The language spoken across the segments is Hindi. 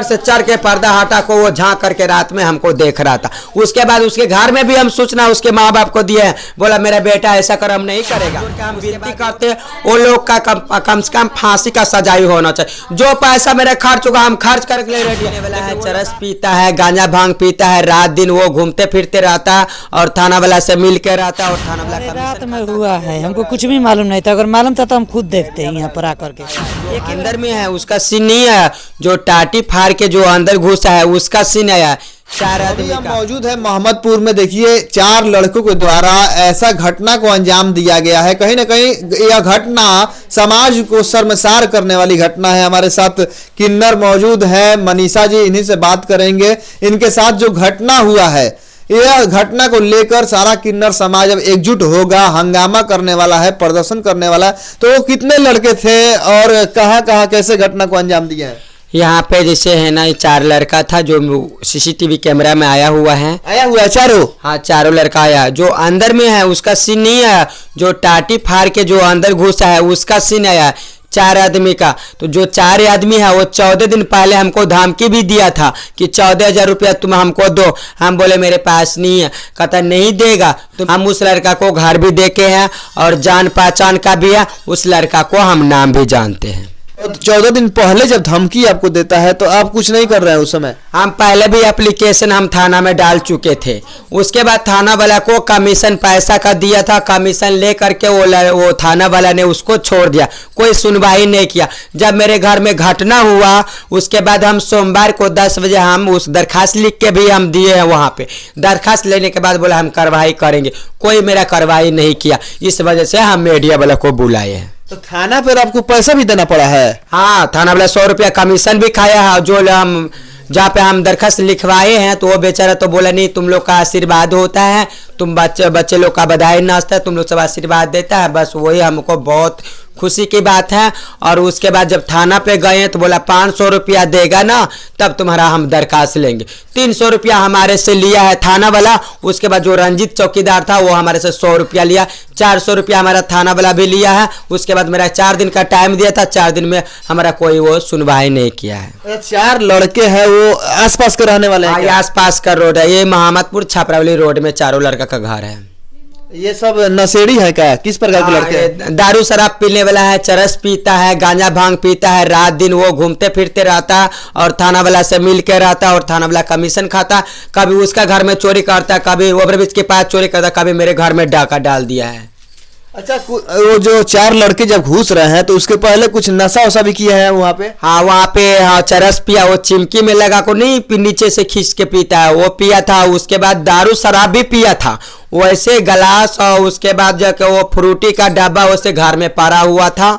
से चढ़ के पर्दा हटा को वो झांक करके रात में हमको देख रहा था। उसके बाद उसके घर में भी हम सूचना उसके माँ बाप को दिए हैं, बोला मेरा बेटा ऐसा कर हम नहीं करेगा। हम विनती करते वो लोग का कम से कम फांसी का सजाई होना चाहिए। जो पैसा मेरा खर्च होगा हम खर्च करके ले रेडी वाला है। चरस पीता है, गांजा भांग पीता है, रात दिन वो घूमते फिरते रहता है और थाना वाला से मिल के रहता है। और थाना वाला रात में हुआ है, हमको कुछ भी मालूम नहीं था। अगर मालूम था तो हम खुद देखते हैं यहाँ पर आकर के। अंदर में है उसका सीन नहीं है, जो टाटी फाड़ के जो अंदर घुसा है उसका सीन आया। 4 आदमी का मौजूद है मोहम्मदपुर में। देखिए 4 लड़कों के द्वारा ऐसा घटना को अंजाम दिया गया है। कहीं ना कहीं यह घटना समाज को शर्मसार करने वाली घटना है। हमारे साथ किन्नर मौजूद है, मनीषा जी, इन्हीं से बात करेंगे। इनके साथ जो घटना हुआ है, यह घटना को लेकर सारा किन्नर समाज अब एकजुट होगा, हंगामा करने वाला है, प्रदर्शन करने वाला है। तो वो कितने लड़के थे और कहाँ कैसे घटना को अंजाम दिया है? यहाँ पे जैसे है ना 4 लड़का था जो सीसीटीवी कैमरा में आया हुआ है चारों। हाँ, चारों लड़का आया। जो अंदर में है उसका सीन नहीं आया, जो टाटी फाड़ के जो अंदर घुसा है उसका सीन आया 4 आदमी का। तो जो 4 आदमी है वो 14 दिन पहले हमको धमकी भी दिया था कि 14,000 रुपया तुम हमको दो। हम बोले मेरे पास नहीं है। कहता नहीं देगा। तो हम उस लड़का को घर भी देखे हैं और जान पहचान का भी है। उस लड़का को हम नाम भी जानते हैं। 14 दिन पहले जब धमकी आपको देता है तो आप कुछ नहीं कर रहे हैं उस समय? हम पहले भी एप्लीकेशन हम थाना में डाल चुके थे। उसके बाद थाना वाला को कमीशन पैसा का दिया था। कमीशन ले करके वो थाना वाला ने उसको छोड़ दिया, कोई सुनवाई नहीं किया। जब मेरे घर में घटना हुआ उसके बाद हम सोमवार को 10 बजे हम उस दरखास्त लिख के भी हम दिए हैं। वहाँ पे दरखास्त लेने के बाद बोला हम कार्रवाई करेंगे, कोई मेरा कार्रवाई नहीं किया। इस वजह से हम मीडिया वाला को बुलाए हैं। तो थाना पर आपको पैसा भी देना पड़ा है? हाँ, थाना वाला 100 रुपया कमीशन भी खाया है। जो हम जहाँ पे हम दरखास्त लिखवाए हैं तो वो बेचारा तो बोला नहीं, तुम लोग का आशीर्वाद होता है, तुम बच्चे लोग का बधाई नाचता है, तुम लोग सब आशीर्वाद देता है। बस वही हमको बहुत खुशी की बात है। और उसके बाद जब थाना पे गए तो बोला 500 रुपया देगा ना तब तुम्हारा हम दरखास्त लेंगे। 300 रुपया हमारे से लिया है थाना वाला। उसके बाद जो रंजीत चौकीदार था वो हमारे से 100 रुपया लिया। 400 रुपया हमारा थाना वाला भी लिया है। उसके बाद मेरा 4 दिन का टाइम दिया था, 4 दिन में हमारा कोई वो सुनवाई नहीं किया है। 4 लड़के हैं, वो आसपास के रहने वाले हैं? आसपास का रोड है, ये मोहम्मदपुर छपरावली रोड में चारों लड़का का घर है। ये सब नशेड़ी है क्या? किस प्रकार के लड़के हैं? दारू शराब पीने वाला है, चरस पीता है, गांजा भांग पीता है, रात दिन वो घूमते फिरते रहता है और थाना वाला से मिल के रहता है और थाना वाला कमीशन खाता। कभी उसका घर में चोरी करता है, कभी ओवरब्रिज के पास चोरी करता, कभी मेरे घर में डाका डाल दिया है। अच्छा, वो जो 4 लड़के जब घुस रहे हैं तो उसके पहले कुछ नशा वशा भी किया है वहाँ पे? हाँ, वहाँ पे हाँ चरस पिया, वो चिमकी में लगा को नहीं नीचे से खींच के पीता है, वो पिया था। उसके बाद दारू शराब भी पिया था, वैसे गलास। और उसके बाद जाके वो फ्रूटी का डब्बा वैसे घर में पड़ा हुआ था।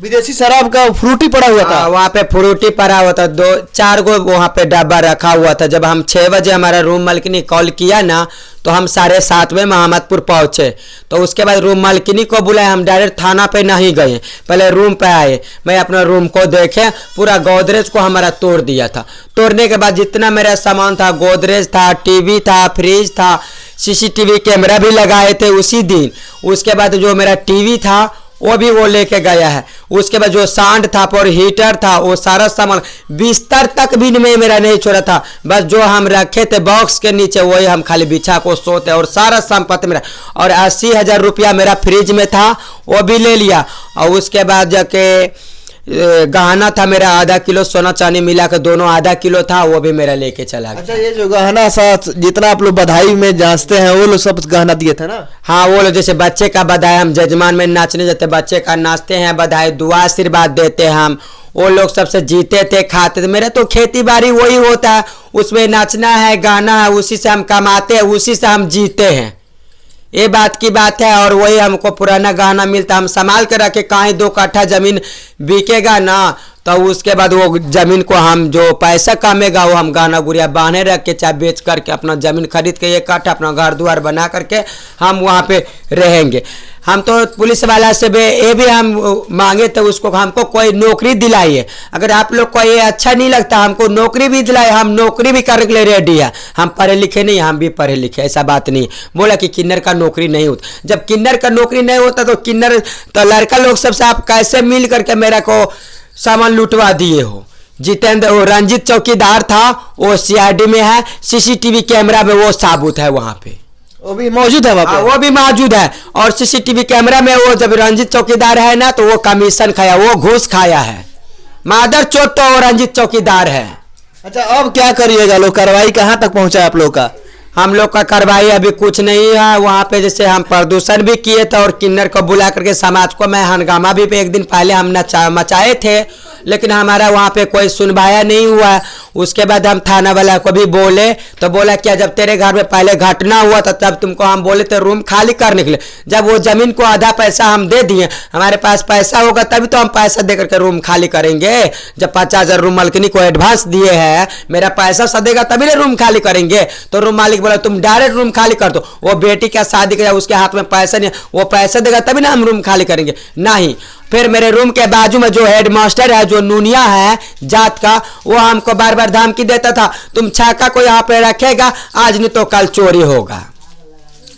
विदेशी शराब का फ्रूटी पड़ा हुआ था? वहाँ पे फ्रूटी पड़ा हुआ था, 2-4 गो वहाँ पे डब्बा रखा हुआ था। जब हम 6 बजे हमारा रूम मालकिनी कॉल किया ना तो हम 7:30 में मोहम्मदपुर पहुँचे। तो उसके बाद रूम मालकिनी को बुलाए, हम डायरेक्ट थाना पे नहीं गए, पहले रूम पे आए। मैं अपना रूम को देखे, पूरा गोदरेज को हमारा तोड़ दिया था। तोड़ने के बाद जितना मेरा सामान था, गोदरेज था, टीवी था, फ्रिज था, सीसीटीवी कैमरा भी लगाए थे उसी दिन। उसके बाद जो मेरा टीवी था वो भी वो लेके गया है। उसके बाद जो सांड था और हीटर था, वो सारा सामान, बिस्तर तक भी मेरा नहीं छोड़ा था। बस जो हम रखे थे बॉक्स के नीचे वही हम खाली बिछा को सोते। और सारा संपत्ति मेरा, और 80,000 रुपया मेरा फ्रिज में था वो भी ले लिया। और उसके बाद जाके गहना था मेरा, आधा किलो सोना चांदी मिला के दोनों आधा किलो था, वो भी मेरा लेके चला गया। अच्छा, ये जो गहना साथ जितना आप लोग बधाई में जांचते हैं वो लोग सब गहना दिए थे ना? हाँ, वो लोग जैसे बच्चे का बधाई, हम जजमान में नाचने जाते, बच्चे का नाचते हैं, बधाई दुआ आशीर्वाद देते हैं हम। वो लोग सबसे जीते थे, खाते थे। मेरा तो खेती बाड़ी वही होता है, उसमें नाचना है, गाना है, उसी से हम कमाते हैं, उसी से हम जीते हैं। ये बात की बात है। और वही हमको पुराना गहना मिलता, हम संभाल के रखे। कहीं 2 कट्ठा जमीन बिकेगा ना तो उसके बाद वो जमीन को हम जो पैसा कमेगा वो हम गहना गुड़िया बांधे रख के चाहे बेच करके अपना जमीन खरीद के 1 कट्ठा अपना घर द्वार बना करके हम वहाँ पे रहेंगे। हम तो पुलिस वाला से भी ये भी हम मांगे थे उसको, हमको कोई नौकरी दिलाइए। अगर आप लोग को ये अच्छा नहीं लगता हमको नौकरी भी दिलाए, हम नौकरी भी करने के लिए रेडी है। हम पढ़े लिखे नहीं, हम भी पढ़े लिखे, ऐसा बात नहीं। बोला कि किन्नर का नौकरी नहीं होता, जब किन्नर का नौकरी नहीं होता तो किन्नर तो लड़का लोग सबसे आप कैसे मिल करके मेरा को सामान लुटवा दिए हो? जितेंद्र वो रंजित चौकीदार था, वो सीआईडी में है, सीसीटीवी कैमरा में वो साबुत है वहाँ पे, वो भी मौजूद है वहाँ पे। वो भी मौजूद है। और सीसीटीवी कैमरा में वो जब रंजित चौकीदार है ना, तो वो कमीशन खाया, वो घूस खाया है। मादर चौथ तो वो रंजित चौकीदार है। अच्छा, अब क्या करिएगा लोग, कार्रवाई कहाँ तक पहुंचा है आप लोग का? हम लोग का कार्रवाई अभी कुछ नहीं है। वहाँ पे जैसे हम प्रदूषण भी किए थे और किन्नर को बुला करके समाज को मैं हंगामा भी एक दिन पहले हम मचाए थे, लेकिन हमारा वहाँ पे कोई सुनवाया नहीं हुआ। उसके बाद हम थाना वाला को भी बोले तो बोला क्या, जब तेरे घर में पहले घटना हुआ था तब तुमको हम बोले थे रूम खाली करने के लिए। जब वो जमीन को आधा पैसा हम दे दिए, हमारे पास पैसा होगा तभी तो हम पैसा दे करके रूम खाली करेंगे। जब 50,000 रूम मालिकनी को एडवांस दिए हैं, मेरा पैसा सदेगा तभी ना रूम खाली करेंगे। तो रूम मालिक बोला तुम डायरेक्ट रूम खाली कर दो, वो बेटी का शादी कर, उसके हाथ में पैसा नहीं, वो पैसा देगा तभी ना हम रूम खाली करेंगे। नहीं, फिर मेरे रूम के बाजू में जो हेडमास्टर है, जो नूनिया है जात का, वो हमको बार बार धमकी देता था, तुम छाका को यहाँ पे रखेगा, आज नहीं तो कल चोरी होगा।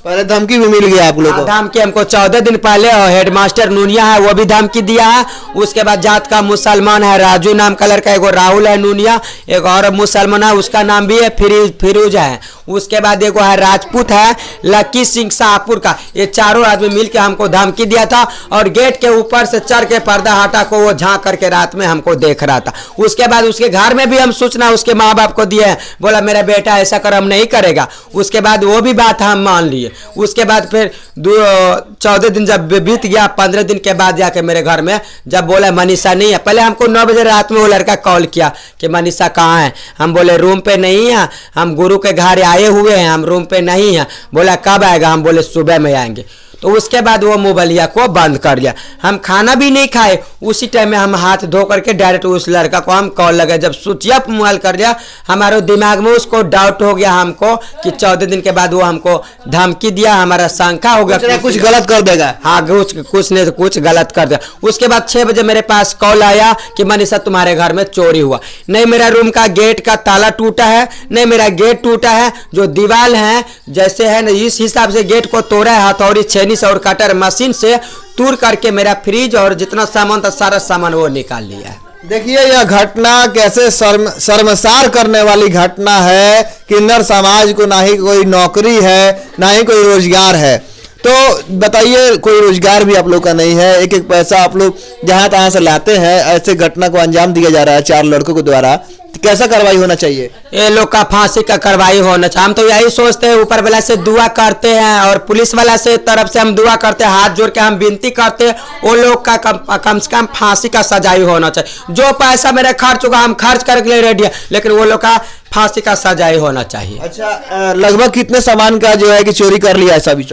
पहले धमकी भी मिल गया आप लोगों को? धमकी हमको 14 दिन पहले हेडमास्टर नूनिया है वो भी धमकी दिया है। उसके बाद जात का मुसलमान है, राजू नाम का लड़का, एक राहुल है नूनिया, एक और मुसलमान है उसका नाम भी है फिरोज है। उसके बाद एक है राजपूत है, लकी सिंह शाहपुर का। ये चारों आदमी मिलकर हमको धमकी दिया था और गेट के ऊपर से चढ़ के पर्दा हटा को वो झांक करके रात में हमको देख रहा था। उसके बाद उसके घर में भी हम सूचना उसके माँ बाप को दिए हैं, बोला मेरा बेटा ऐसा कर्म नहीं करेगा। उसके बाद वो भी बात हम मान लिए। उसके बाद फिर 14 दिन जब बीत गया, 15 दिन के बाद जाके मेरे घर में जब बोला मनीषा नहीं है, पहले हमको 9 बजे रात में वो लड़का कॉल किया कि मनीषा कहाँ है। हम बोले रूम पे नहीं है, हम गुरु के घर आए हुए हैं, हम रूम पे नहीं है। बोला कब आएगा, हम बोले सुबह में आएंगे। तो उसके बाद वो मोबाइलिया को बंद कर लिया। हम खाना भी नहीं खाए, उसी टाइम में हम हाथ धो करके डायरेक्ट उस लड़का को हम कॉल लगा। जब स्विच ऑफ मोबाइल कर दिया, हमारे दिमाग में उसको डाउट हो गया हमको कि 14 दिन के बाद वो हमको धमकी दिया, हमारा शंका हो गया कुछ गलत कर देगा। हाँ, कुछ नहीं तो कुछ गलत कर दिया। उसके बाद 6 बजे मेरे पास कॉल आया कि मनीषा तुम्हारे घर में चोरी हुआ। नहीं मेरा रूम का गेट का ताला टूटा है, नहीं मेरा गेट टूटा है, जो दीवार है जैसे है ना इस हिसाब से गेट को तोड़ा है, हथौड़ी छेनी से और कटर मशीन से तोड़ करके मेरा फ्रिज और जितना सामान था सारा सामान वो निकाल लिया है। देखिए यह घटना कैसे शर्मसार करने वाली घटना है। किन्नर समाज को ना ही कोई नौकरी है, ना ही कोई रोजगार है। तो बताइए, कोई रोजगार भी आप लोग का नहीं है, एक एक पैसा आप लोग जहां तहां से लाते हैं, ऐसे घटना को अंजाम दिया जा रहा है 4 लड़कों के द्वारा, तो कैसा कार्रवाई होना चाहिए? ये लोग का फांसी का कार्रवाई होना चाहिए। हम तो यही सोचते हैं, ऊपर वाला से दुआ करते हैं और पुलिस वाला से तरफ से हम दुआ करते हैं, हाथ जोड़ के हम विनती करते हैं वो लोग का कम से कम फांसी का सजाई होना चाहिए। जो पैसा मेरा खर्च होगा हम खर्च करने के लिए रेडी है, लेकिन वो लोग का फांसी का सजाई होना चाहिए। अच्छा, लगभग कितने सामान का जो है कि चोरी कर लिया ऐसा भी?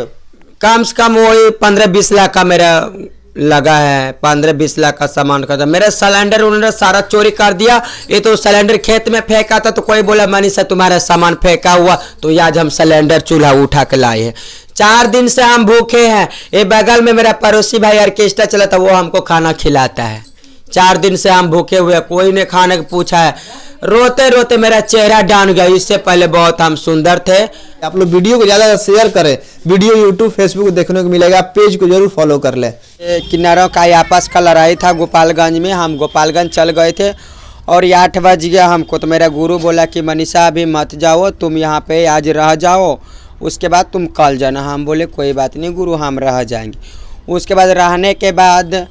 कम से कम वही 15-20 लाख का मेरा लगा है, 15-20 लाख का सामान का था। मेरा सिलेंडर उन्होंने सारा चोरी कर दिया। ये तो सिलेंडर खेत में फेंका था, तो कोई बोला मनीषा तुम्हारा सामान फेंका हुआ, तो आज हम सिलेंडर चूल्हा उठा के लाए हैं। 4 दिन से हम भूखे हैं। ये बगल में मेरा पड़ोसी भाई ऑर्केस्ट्रा चला था, वो हमको खाना खिलाता है। 4 दिन से हम भूखे हुए, कोई ने खाने को पूछा है। रोते रोते मेरा चेहरा डाउन गया। इससे पहले बहुत हम सुंदर थे। आप लोग वीडियो को ज़्यादा शेयर करें, वीडियो यूट्यूब फेसबुक देखने को मिलेगा, पेज को जरूर फॉलो कर लें। किन्नरों का आपस का लड़ाई था गोपालगंज में। हम गोपालगंज चल गए थे और 8 बज गया हमको, तो मेरा गुरु बोला कि मनीषा अभी मत जाओ, तुम यहाँ पे आज रह जाओ, उसके बाद तुम कल जाना। हम बोले कोई बात नहीं गुरु, हम रह जाएंगे। उसके बाद रहने के बाद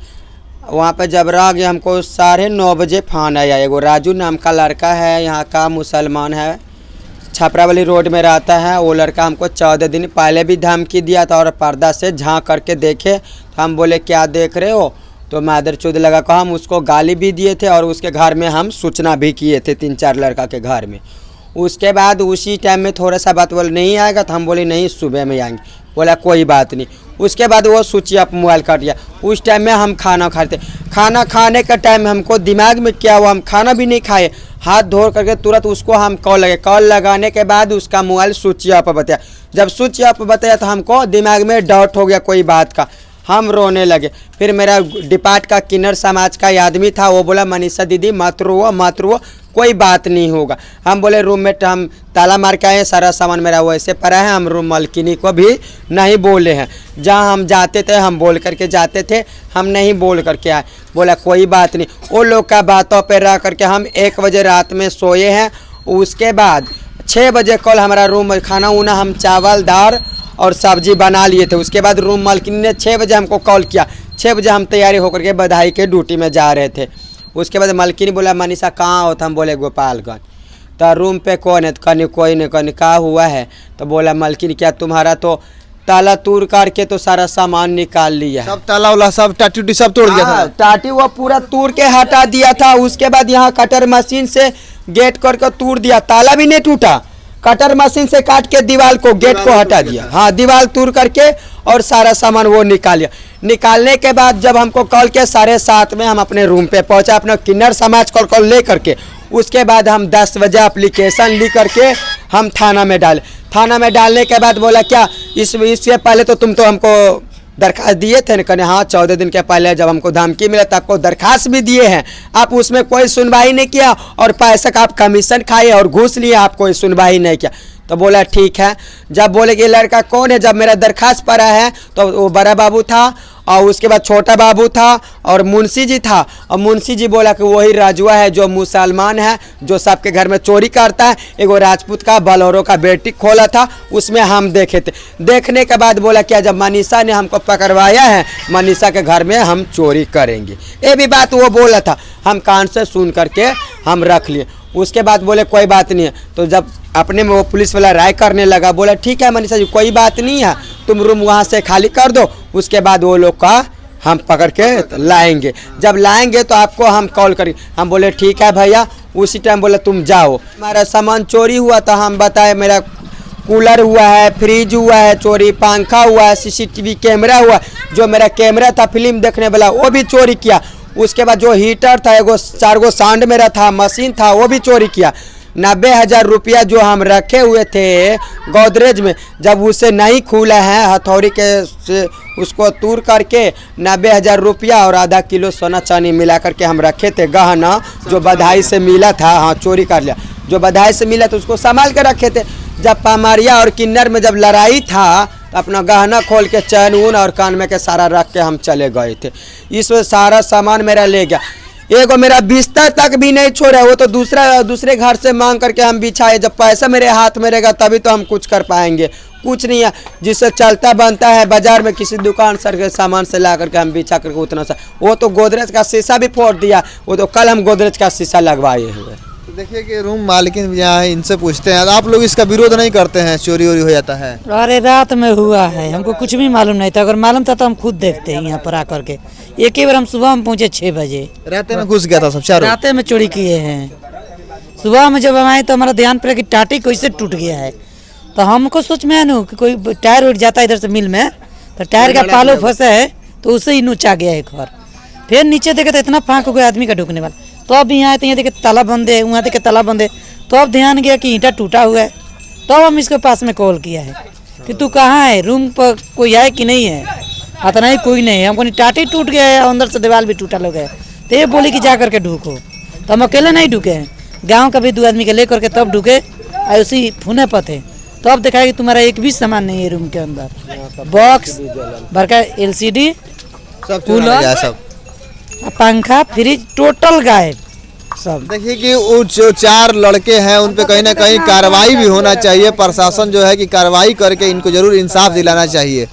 वहाँ पे जब रह गए, हमको 9:30 बजे फोन आया। एगो राजू नाम का लड़का है, यहाँ का मुसलमान है, छपरा वाली रोड में रहता है। वो लड़का हमको 14 दिन पहले भी धमकी दिया था और पर्दा से झांक करके देखे। तो हम बोले क्या देख रहे हो, तो मादर चौध लगा कहा। हम उसको गाली भी दिए थे और उसके घर में हम सूचना भी किए थे 3-4 लड़का के घर में। उसके बाद उसी टाइम में थोड़ा सा बात बोले नहीं आएगा, तो हम बोले नहीं सुबह में आएंगे। बोला कोई बात नहीं। उसके बाद वो स्विच ऑफ मोबाइल कर दिया। उस टाइम में हम खाना खाते, खाना खाने का टाइम हमको दिमाग में क्या हुआ, हम खाना भी नहीं खाए, हाथ धो करके तुरंत उसको हम कॉल लगे। कॉल लगाने के बाद उसका मोबाइल स्विच ऑफ बताया। जब स्विच ऑफ बताया तो हमको दिमाग में डाउट हो गया कोई बात का। हम रोने लगे। फिर मेरा डिपार्ट का किन्नर समाज का आदमी था, वो बोला मनीषा दीदी मत रो, कोई बात नहीं होगा। हम बोले रूममेट हम ताला मार के आए, सारा सामान मेरा वैसे पड़ा है, हम रूम मालकिनी को भी नहीं बोले हैं। जहाँ हम जाते थे हम बोल करके जाते थे, हम नहीं बोल करके आए। बोला कोई बात नहीं। वो लोग का बातों पर रह करके हम 1 बजे रात में सोए हैं। उसके बाद 6 बजे कल हमारा रूम खाना उना हम चावल दाल और सब्जी बना लिए थे। उसके बाद रूम मालकिन ने 6 बजे हमको कॉल किया। 6 बजे हम तैयारी होकर के बधाई के ड्यूटी में जा रहे थे। उसके बाद मालकिन बोला मनीषा कहाँ हो? तो हम बोले गोपालगंज। तो रूम पे कौन है? कहीं कोई नहीं। कहीं कहा हुआ है? तो बोला मालकिन क्या तुम्हारा तो ताला तोड़ करके तो सारा सामान निकाल लिया, सब ताला वाला सब टाटी उटी सब तोड़ गया था। टाटी वो पूरा तोड़ के हटा दिया था। उसके बाद यहाँ कटर मशीन से गेट करके तोड़ दिया, ताला भी नहीं टूटा, कटर मशीन से काट के दीवार को गेट को हटा दिया। हाँ, दीवार तोड़ करके और सारा सामान वो निकाल लिया। निकालने के बाद जब हमको कॉल किया 7:30 में हम अपने रूम पे पहुंचा, अपना किन्नर समाज कॉल ले करके। उसके बाद हम 10 बजे एप्लीकेशन लिख करके हम थाना में डाले। थाना में डालने के बाद बोला क्या इससे पहले तो तुम तो हमको दरखास्त दिए थे ना? कहने हाँ 14 दिन के पहले जब हमको धमकी मिला तो आपको दरखास्त भी दिए हैं, आप उसमें कोई सुनवाई नहीं किया और पैसे का आप कमीशन खाए और घूस लिए, आप कोई सुनवाई नहीं किया। तो बोला ठीक है। जब बोले कि लड़का कौन है, जब मेरा दरखास्त पड़ा है तो वो बड़ा बाबू था और उसके बाद छोटा बाबू था और मुंशी जी था। और मुंशी जी बोला कि वही राजुआ है जो मुसलमान है, जो सबके घर में चोरी करता है। एगो राजपूत का बलोरो का बेटी खोला था, उसमें हम देखे थे। देखने के बाद बोला क्या जब मनीषा ने हमको पकड़वाया है, मनीषा के घर में हम चोरी करेंगे। ये भी बात वो बोला था, हम कान से सुन करके हम रख लिए। उसके बाद बोले कोई बात नहीं है। तो जब अपने में वो पुलिस वाला राय करने लगा, बोला ठीक है मनीषा जी कोई बात नहीं है, तुम रूम वहाँ से खाली कर दो, उसके बाद वो लोग का हम पकड़ के लाएंगे। जब लाएंगे तो आपको हम कॉल करेंगे। हम बोले ठीक है भैया। उसी टाइम बोला तुम जाओ। हमारा सामान चोरी हुआ था, हम बताए मेरा कूलर हुआ है, फ्रिज हुआ है चोरी, पंखा हुआ है, CCTV कैमरा हुआ, जो मेरा कैमरा था फिल्म देखने वाला वो भी चोरी किया। उसके बाद जो हीटर था, 4 गो सांड मेरा था, मशीन था, वो भी चोरी किया। 90,000 रुपया जो हम रखे हुए थे गोदरेज में, जब उसे नहीं खुला है हथौड़ी के से उसको तोड़ करके 90,000 रुपया और आधा किलो सोना चांदी मिला करके हम रखे थे गहना, जो बधाई से मिला था। हाँ, चोरी कर लिया। जो बधाई से मिला तो उसको संभाल के रखे थे। जब पामरिया और किन्नर में जब लड़ाई था तो अपना गहना खोल के चैन ऊन और कान में के सारा रख के हम चले गए थे। इसमें सारा सामान मेरा ले गया। एगो मेरा बिस्तर तक भी नहीं छोड़ा, वो तो दूसरे घर से मांग करके हम बिछाए। जब पैसा मेरे हाथ में रहेगा तभी तो हम कुछ कर पाएंगे। कुछ नहीं है, जिससे चलता बनता है बाजार में किसी दुकान सर के सामान से ला करके हम बिछा करके उतना सा। वो तो गोदरेज का शीशा भी फोड़ दिया, वो तो कल हम गोदरेज का शीशा लगवाए हुए। तो देखिए कि रूम मालकिन यहाँ है, इनसे पूछते हैं, आप लोग इसका विरोध नहीं करते हैं? चोरी वोरी हो जाता है। अरे रात में हुआ है, हमको कुछ भी मालूम नहीं था। अगर मालूम था तो हम खुद देखते हैं यहाँ पर आकर के। एक ही बार हम सुबह में पहुँचे 6 बजे, रात में घुस गया था सब चारों। रात में चोरी किए हैं। सुबह में जब हम आए तो हमारा ध्यान पड़ा कि टाटी कैसे टूट गया है। तो हमको सोच में है ना कि कोई टायर उठ जाता है इधर से मिल में, तो टायर का पालो फंसा है तो उससे ही नुचा गया एक बार। फिर नीचे देखे तो इतना फाँक हो गया आदमी का ढुकने वाला। तो अब यहाँ आए तो यहाँ देखे ताला बंद है, वहाँ देखे ताला बंद है। तो अब ध्यान गया कि ईंटा टूटा हुआ है। तो अब हम इसके पास में कॉल किया है कि तू कहाँ है, रूम पर कोई है कि नहीं है? आता नहीं, कोई नहीं है। हमको टाटी टूट गया है, अंदर से दीवार भी टूटा लगा है। तो ये बोली कि जा करके ढूको। तो हम अकेले नहीं ढूके हैं, गाँव का भी 2 आदमी के ले करके तब ढूके और उसी फूने पर थे। तो अब देखा कि तुम्हारा एक भी सामान नहीं है रूम के अंदर। बॉक्स बड़का LCD सब कूलर, सब पंखा, फ्रिज टोटल गायब सब। देखिए कि वो जो 4 लड़के हैं उन पे कहीं ना कहीं कार्रवाई भी होना चाहिए। प्रशासन जो है कि कार्रवाई करके इनको जरूर इंसाफ दिलाना चाहिए।